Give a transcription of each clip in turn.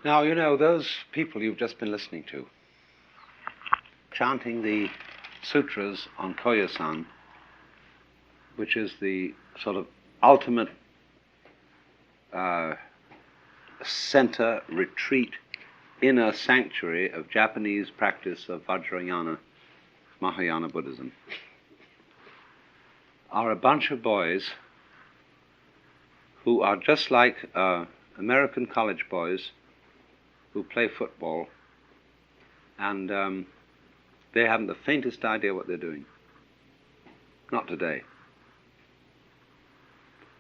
Now, you know, those people you've just been listening to, chanting the sutras on Koyasan, which is the sort of ultimate center, retreat, inner sanctuary of Japanese practice of Vajrayana, Mahayana Buddhism, are a bunch of boys who are just like American college boys who play football, and they haven't the faintest idea what they're doing. Not today.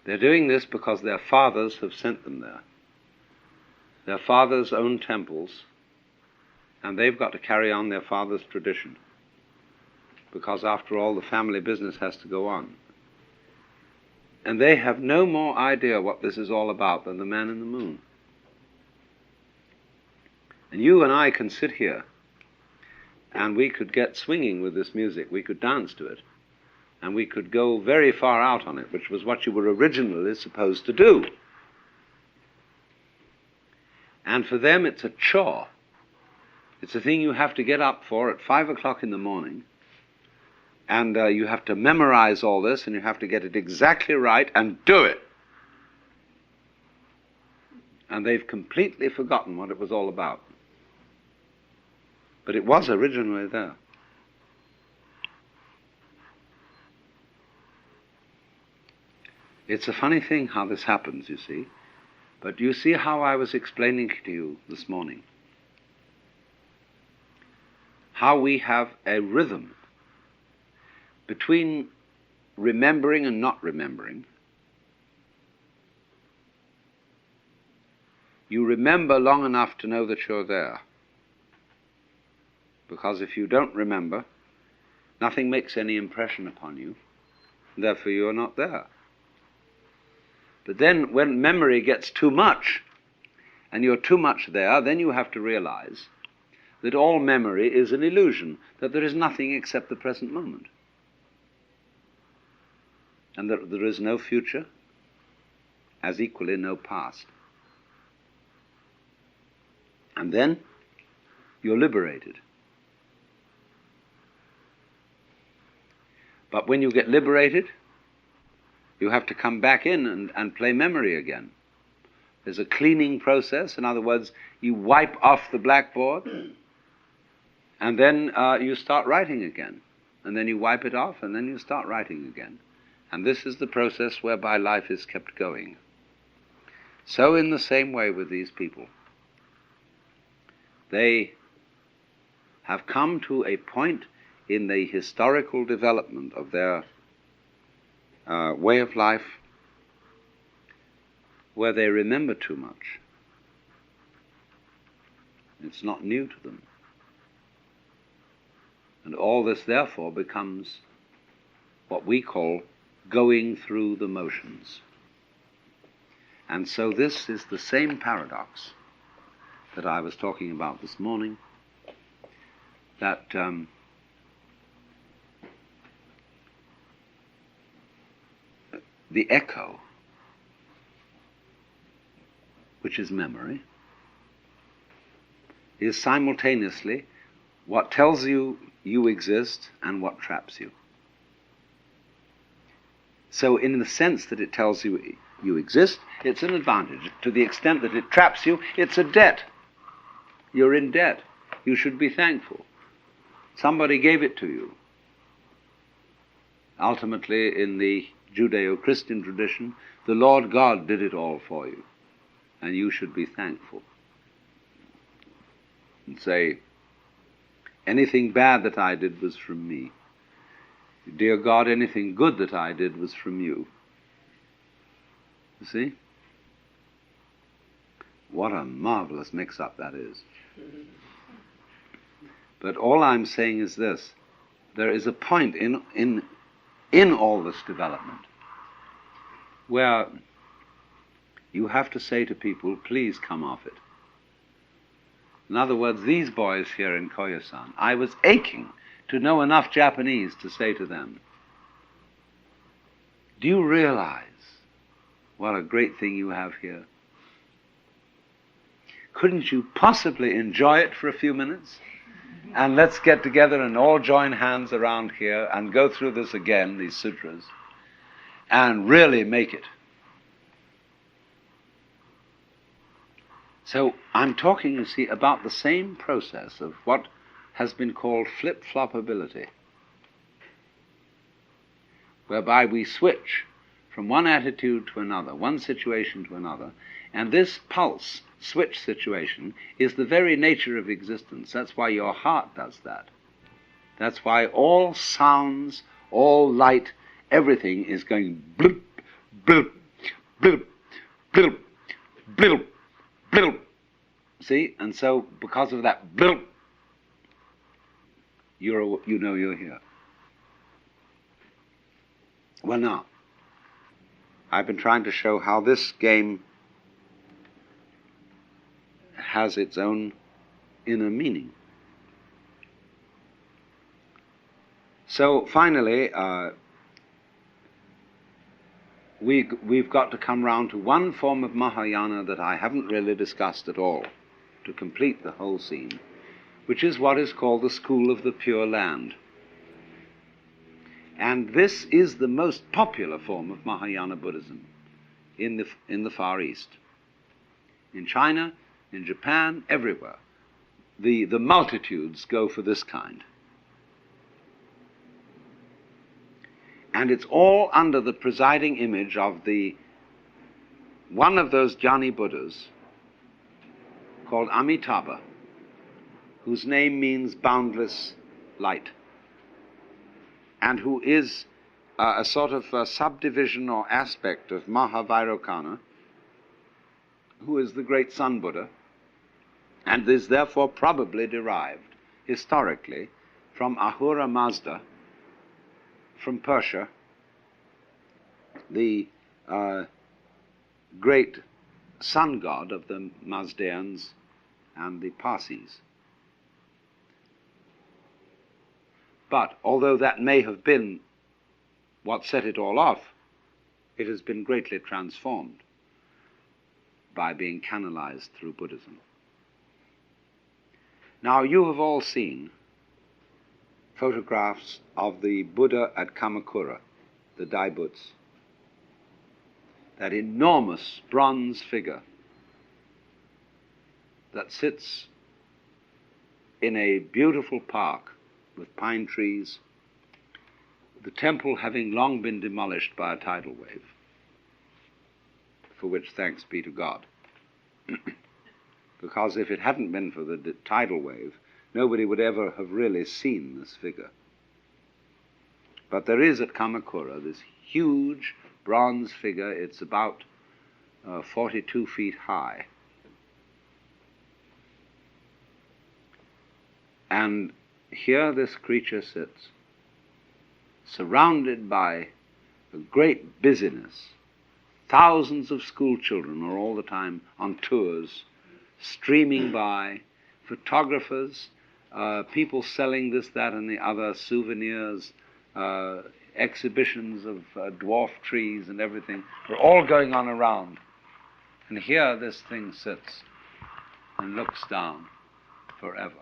They're doing this because their fathers have sent them there. Their fathers own temples, and they've got to carry on their father's tradition, because after all, the family business has to go on. And they have no more idea what this is all about than the man in the moon. And you and I can sit here, and we could get swinging with this music, we could dance to it, and we could go very far out on it, which was what you were originally supposed to do. And for them it's a chore. It's a thing you have to get up for at 5 o'clock in the morning, and you have to memorize all this, and you have to get it exactly right and do it. And they've completely forgotten what it was all about. But it was originally there. It's a funny thing how this happens, you see. But you see how I was explaining to you this morning? How we have a rhythm between remembering and not remembering. You remember long enough to know that you're there. Because if you don't remember, nothing makes any impression upon you, therefore you're not there. But then when memory gets too much, and you're too much there, then you have to realize that all memory is an illusion, that there is nothing except the present moment. And that there is no future, as equally no past. And then you're liberated. But when you get liberated, you have to come back in and play memory again. There's a cleaning process. In other words, you wipe off the blackboard, and then you start writing again. And then you wipe it off, and then you start writing again. And this is the process whereby life is kept going. So in the same way with these people. They have come to a point in the historical development of their way of life where they remember too much. It's not new to them. And all this therefore becomes what we call going through the motions. And so this is the same paradox that I was talking about this morning, that the echo, which is memory, is simultaneously what tells you you exist and what traps you. So in the sense that it tells you you exist, it's an advantage. To the extent that it traps you, it's a debt. You're in debt. You should be thankful. Somebody gave it to you. Ultimately, in the Judeo-Christian tradition, the Lord God did it all for you, and you should be thankful. And say, anything bad that I did was from me. Dear God, anything good that I did was from you. You see? What a marvelous mix-up that is. But all I'm saying is this: there is a point in all this development where you have to say to people, please come off it. In other words, these boys here in Koyasan, I was aching to know enough Japanese to say to them, do you realize what a great thing you have here? couldn't you possibly enjoy it for a few minutes? And let's get together and all join hands around here and go through this again, these sutras, and really make it. So I'm talking, you see, about the same process of what has been called flip-flopability, whereby we switch from one attitude to another, one situation to another, and this pulse switch situation is the very nature of existence. That's why your heart does that. That's why all sounds, all light, everything is going bloop, bloop, bloop, bloop, bloop, bloop. See? And so because of that bloop, you know you're here. Well, now, I've been trying to show how this game has its own inner meaning. So finally, we've got to come round to one form of Mahayana that I haven't really discussed at all to complete the whole scene, which is what is called the School of the Pure Land. And this is the most popular form of Mahayana Buddhism in the Far East. In China, in Japan, everywhere. The multitudes go for this kind. And it's all under the presiding image of one of those Jnani Buddhas called Amitabha, whose name means boundless light, and who is a sort of a subdivision or aspect of Mahavairocana, who is the great Sun Buddha, and is therefore probably derived historically from Ahura Mazda, from Persia, the great sun god of the Mazdaeans and the Parsis. But although that may have been what set it all off, it has been greatly transformed by being canalized through Buddhism. Now, you have all seen photographs of the Buddha at Kamakura, the Daibuts, that enormous bronze figure that sits in a beautiful park with pine trees, the temple having long been demolished by a tidal wave, for which thanks be to God. Because if it hadn't been for the tidal wave, nobody would ever have really seen this figure. But there is at Kamakura this huge bronze figure. It's about 42 feet high. And here this creature sits, surrounded by a great busyness. Thousands of school children are all the time on tours, streaming by, photographers, people selling this, that, and the other, souvenirs, exhibitions of dwarf trees and everything, are all going on around. And here this thing sits and looks down forever.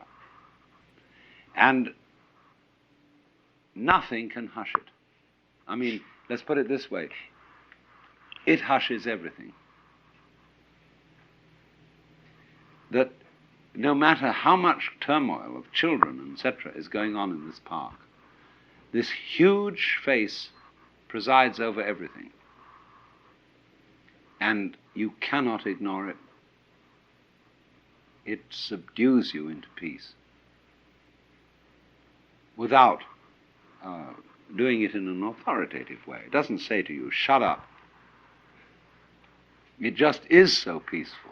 And nothing can hush it. I mean, let's put it this way. It hushes everything. That no matter how much turmoil of children, etc., is going on in this park, this huge face presides over everything. And you cannot ignore it. It subdues you into peace without doing it in an authoritative way. It doesn't say to you, shut up. It just is so peaceful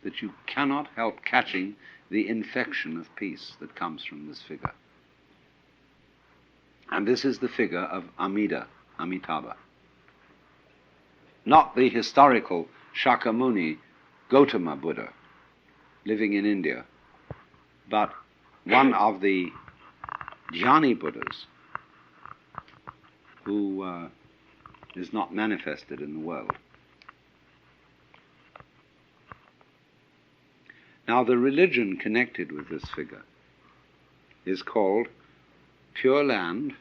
that you cannot help catching the infection of peace that comes from this figure. And this is the figure of Amitabha. Not the historical Shakyamuni Gautama Buddha living in India, but one of the Jnani Buddhas who is not manifested in the world. Now the religion connected with this figure is called Pure Land,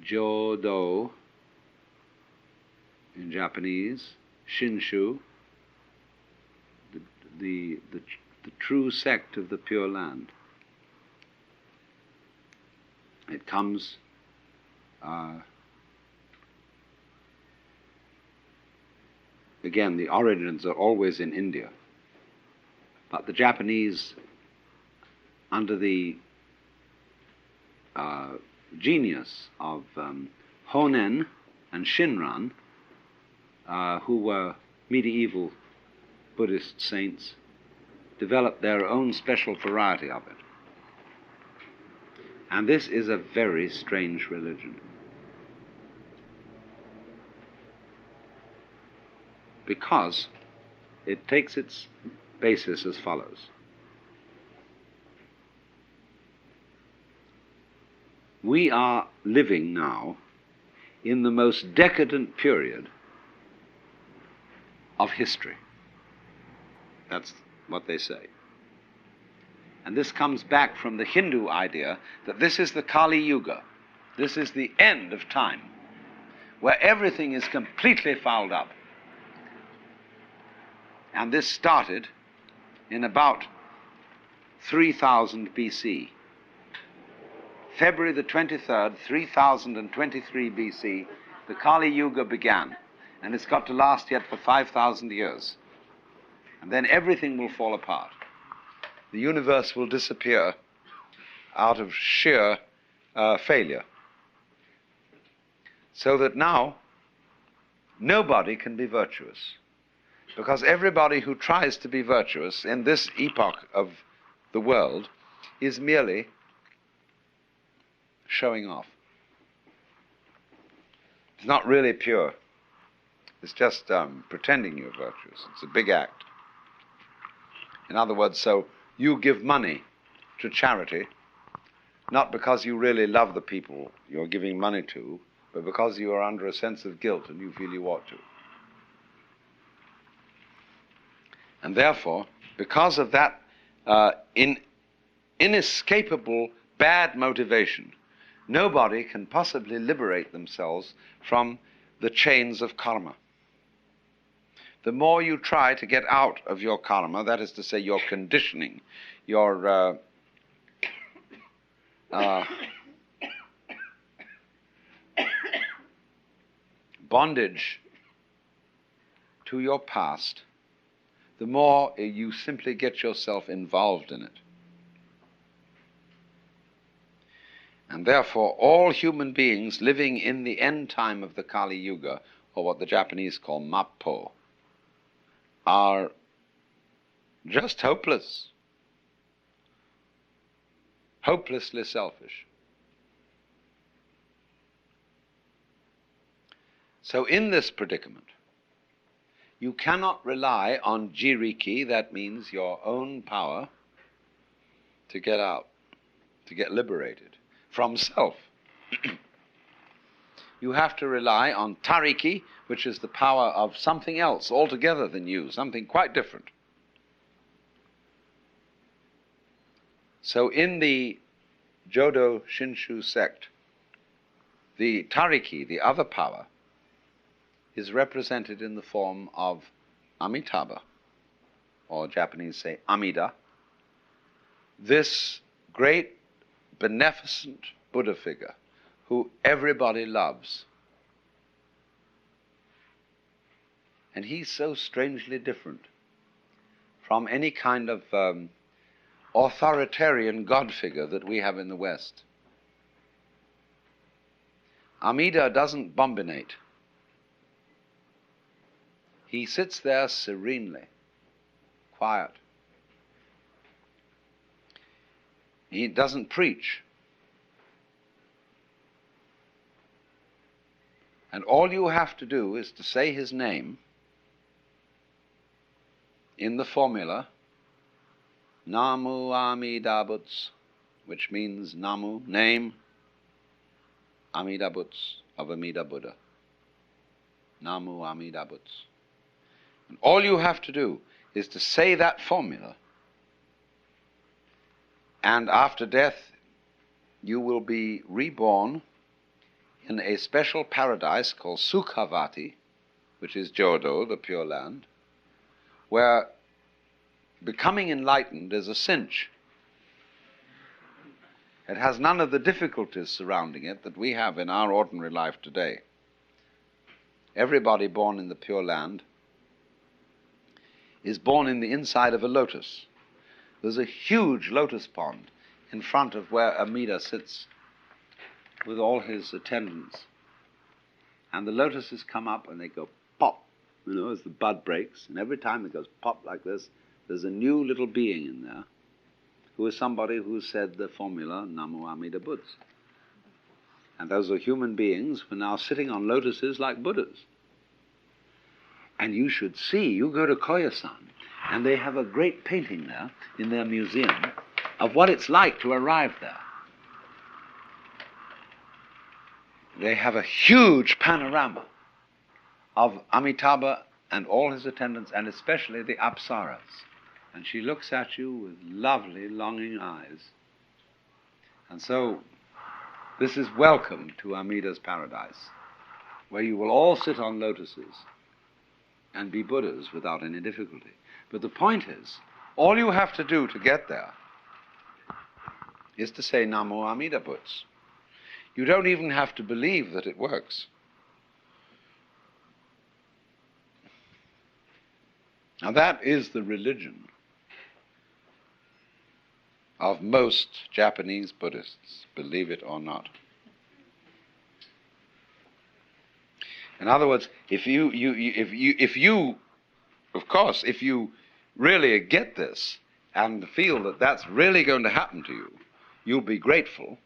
Jodo in Japanese, Shinshu, the true sect of the Pure Land. It comes again, the origins are always in India, but the Japanese, under the genius of Honen and Shinran, who were medieval Buddhist saints, developed their own special variety of it. And this is a very strange religion, because it takes its basis as follows. We are living now in the most decadent period of history. That's what they say. And this comes back from the Hindu idea that this is the Kali Yuga. This is the end of time, where everything is completely fouled up. And this started in about 3000 BC. February the 23rd, 3023 BC, the Kali Yuga began. And it's got to last yet for 5,000 years. And then everything will fall apart. The universe will disappear out of sheer failure. So that now, nobody can be virtuous. Because everybody who tries to be virtuous in this epoch of the world is merely showing off. It's not really pure. It's just pretending you're virtuous. It's a big act. In other words, so you give money to charity, not because you really love the people you're giving money to, but because you are under a sense of guilt and you feel you ought to. And therefore, because of that inescapable bad motivation, nobody can possibly liberate themselves from the chains of karma. The more you try to get out of your karma, that is to say, your conditioning, your bondage to your past, the more you simply get yourself involved in it. And therefore, all human beings living in the end time of the Kali Yuga, or what the Japanese call Mappo, are just hopeless, hopelessly selfish. So in this predicament, you cannot rely on jiriki, that means your own power, to get out, to get liberated from self. You have to rely on tariki, which is the power of something else altogether than you, something quite different. So in the Jodo Shinshu sect, the tariki, the other power, is represented in the form of Amitabha, or Japanese say Amida, this great beneficent Buddha figure who everybody loves. And he's so strangely different from any kind of authoritarian God figure that we have in the West. Amida doesn't bombinate. He sits there serenely, quiet. He doesn't preach. And all you have to do is to say his name in the formula Namu Amida Butsu, which means Namu, name, Amida Butsu, of Amida Buddha. Namu Amida Butsu. And all you have to do is to say that formula, and after death you will be reborn in a special paradise called Sukhavati, which is Jodo, the Pure Land, where becoming enlightened is a cinch. It has none of the difficulties surrounding it that we have in our ordinary life today. Everybody born in the Pure Land is born in the inside of a lotus. There's a huge lotus pond in front of where Amida sits with all his attendants. And the lotuses come up and they go pop, as the bud breaks. And every time it goes pop like this, there's a new little being in there who is somebody who said the formula Namo Amida Buddhas. And those are human beings who are now sitting on lotuses like Buddhas. And you should see, you go to Koyasan, and they have a great painting there in their museum of what it's like to arrive there. They have a huge panorama of Amitabha and all his attendants, and especially the Apsaras. And she looks at you with lovely, longing eyes. And so, this is welcome to Amida's paradise, where you will all sit on lotuses and be Buddhas without any difficulty. But the point is, all you have to do to get there is to say Namo Amida Buddhas. You don't even have to believe that it works. Now that is the religion of most Japanese Buddhists, believe it or not. In other words, if you really get this and feel that that's really going to happen to you, you'll be grateful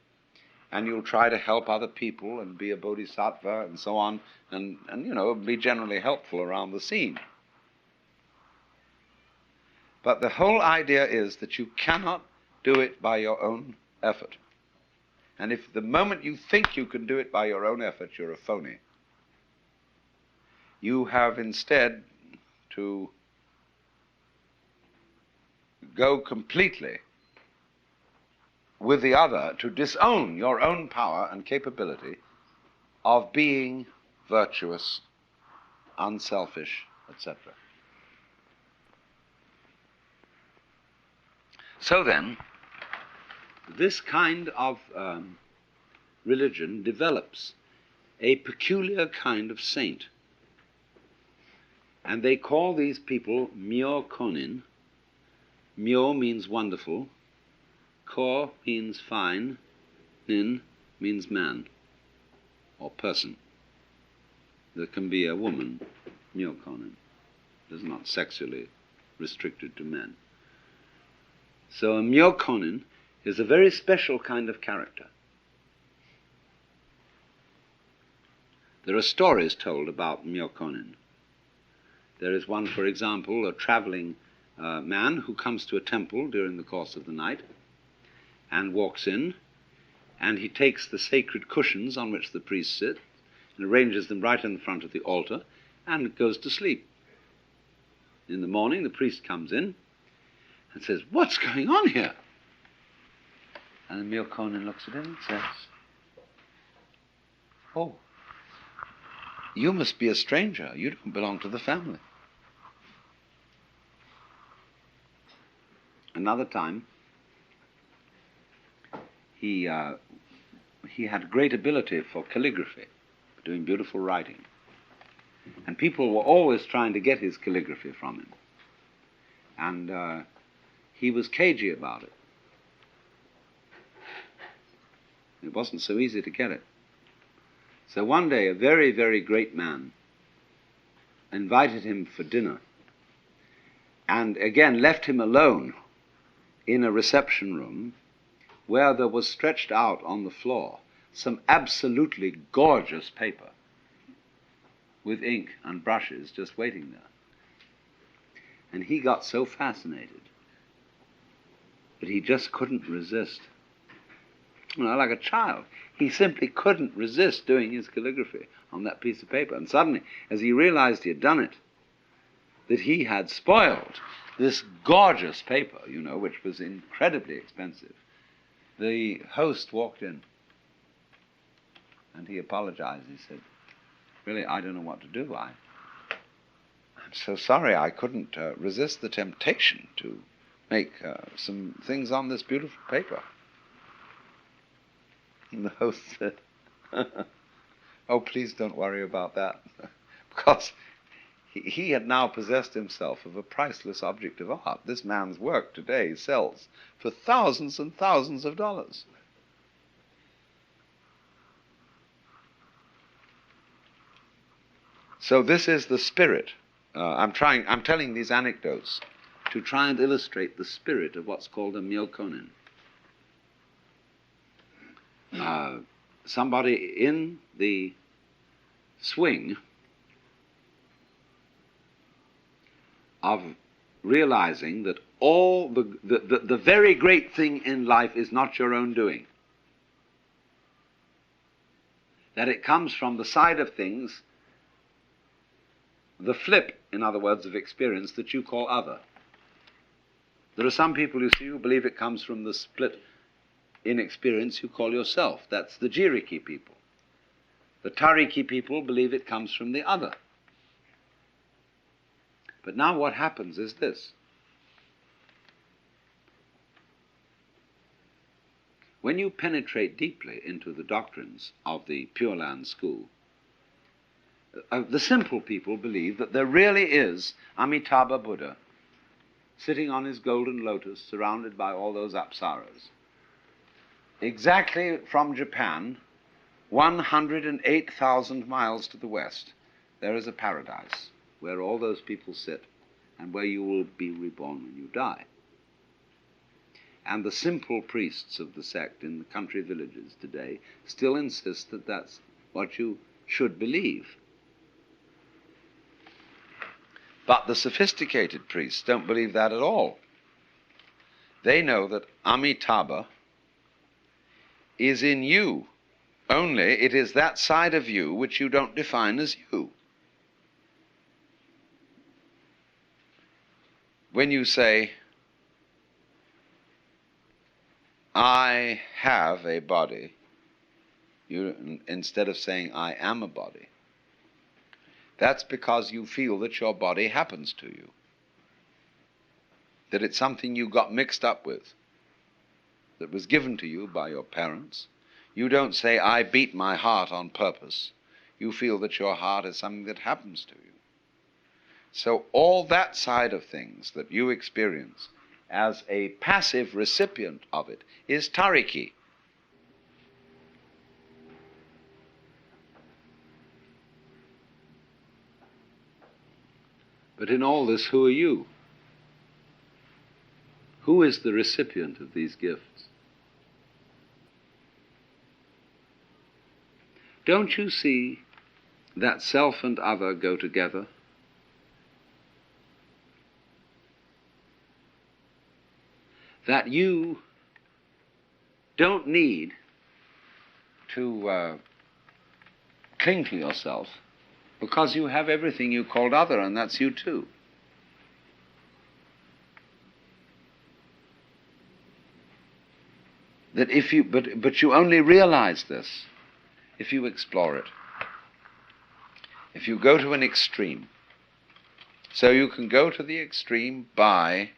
and you'll try to help other people and be a bodhisattva and so on, and be generally helpful around the scene. But the whole idea is that you cannot do it by your own effort. And if the moment you think you can do it by your own effort, you're a phony. You have instead to go completely with the other, to disown your own power and capability of being virtuous, unselfish, etc. So then, this kind of religion develops a peculiar kind of saint. And they call these people Myo Konin. Myo means wonderful, Ko means fine, Nin means man or person. There can be a woman, Myo Konin. It is not sexually restricted to men. So a Myo Konin is a very special kind of character. There are stories told about Myo Konin. There is one, for example, a traveling man who comes to a temple during the course of the night and walks in, and he takes the sacred cushions on which the priests sit and arranges them right in the front of the altar and goes to sleep. In the morning, the priest comes in and says, "What's going on here?" And the Myo Konin looks at him and says, "Oh, you must be a stranger. You don't belong to the family." Another time, he had great ability for calligraphy, doing beautiful writing. And people were always trying to get his calligraphy from him. And he was cagey about it. It wasn't so easy to get it. So one day, a very, very great man invited him for dinner and again left him alone in a reception room where there was stretched out on the floor some absolutely gorgeous paper with ink and brushes just waiting there. And he got so fascinated that he just couldn't resist. Like a child. He simply couldn't resist doing his calligraphy on that piece of paper. And suddenly, as he realized he had done it, that he had spoiled this gorgeous paper, which was incredibly expensive. The host walked in and he apologized. He said, "Really, I don't know what to do. I'm so sorry I couldn't resist the temptation to make some things on this beautiful paper." And the host said, "Oh, please don't worry about that," because he had now possessed himself of a priceless object of art. This man's work today sells for thousands and thousands of dollars. So this is the spirit. I'm telling these anecdotes to try and illustrate the spirit of what's called a myokonin. Somebody in the swing of realizing that all the very great thing in life is not your own doing. That it comes from the side of things, the flip, in other words, of experience that you call other. There are some people, you see, who believe it comes from the split in experience you call yourself. That's the Jiriki people. The Tariki people believe it comes from the other. But now what happens is this. When you penetrate deeply into the doctrines of the Pure Land school, the simple people believe that there really is Amitabha Buddha sitting on his golden lotus surrounded by all those apsaras. Exactly from Japan, 108,000 miles to the west, there is a paradise where all those people sit and where you will be reborn when you die. And the simple priests of the sect in the country villages today still insist that that's what you should believe. But the sophisticated priests don't believe that at all. They know that Amitabha is in you, only it is that side of you which you don't define as you. When you say, "I have a body," instead of saying, "I am a body," that's because you feel that your body happens to you, that it's something you got mixed up with, that was given to you by your parents. You don't say, "I beat my heart on purpose." You feel that your heart is something that happens to you. So all that side of things that you experience as a passive recipient of it is tariki. But in all this, who are you? Who is the recipient of these gifts? Don't you see that self and other go together? That you don't need to cling to yourself because you have everything you called other, and that's you too. That if you, but you only realize this if you explore it. If you go to an extreme. So you can go to the extreme by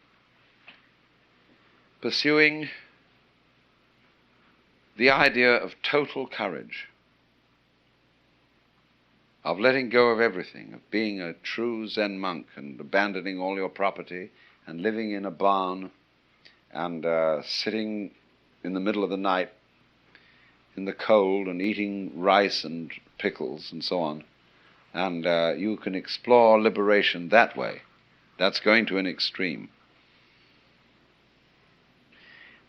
pursuing the idea of total courage, of letting go of everything, of being a true Zen monk and abandoning all your property and living in a barn and sitting in the middle of the night in the cold and eating rice and pickles and so on. And you can explore liberation that way. That's going to an extreme.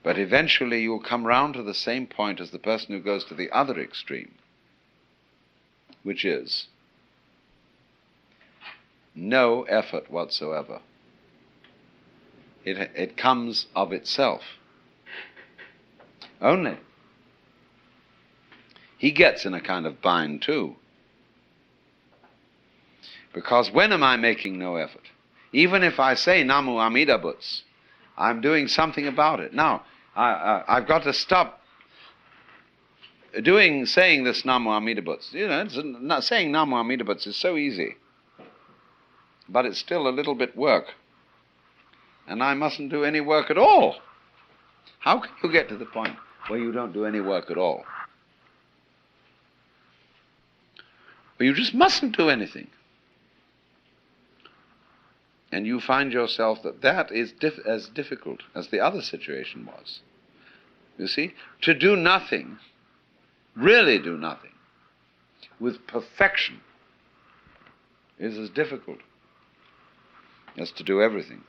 But eventually you'll come round to the same point as the person who goes to the other extreme, which is no effort whatsoever. It comes of itself. Only. He gets in a kind of bind too. Because when am I making no effort? Even if I say Namu Amida Butsu, I'm doing something about it. Now, I've got to stop saying this Namu Amida Butsu. Saying Namu Amida Butsu is so easy, but it's still a little bit work. And I mustn't do any work at all. How can you get to the point where you don't do any work at all? Well, you just mustn't do anything. And you find yourself that is as difficult as the other situation was. You see? To do nothing, really do nothing, with perfection, is as difficult as to do everything.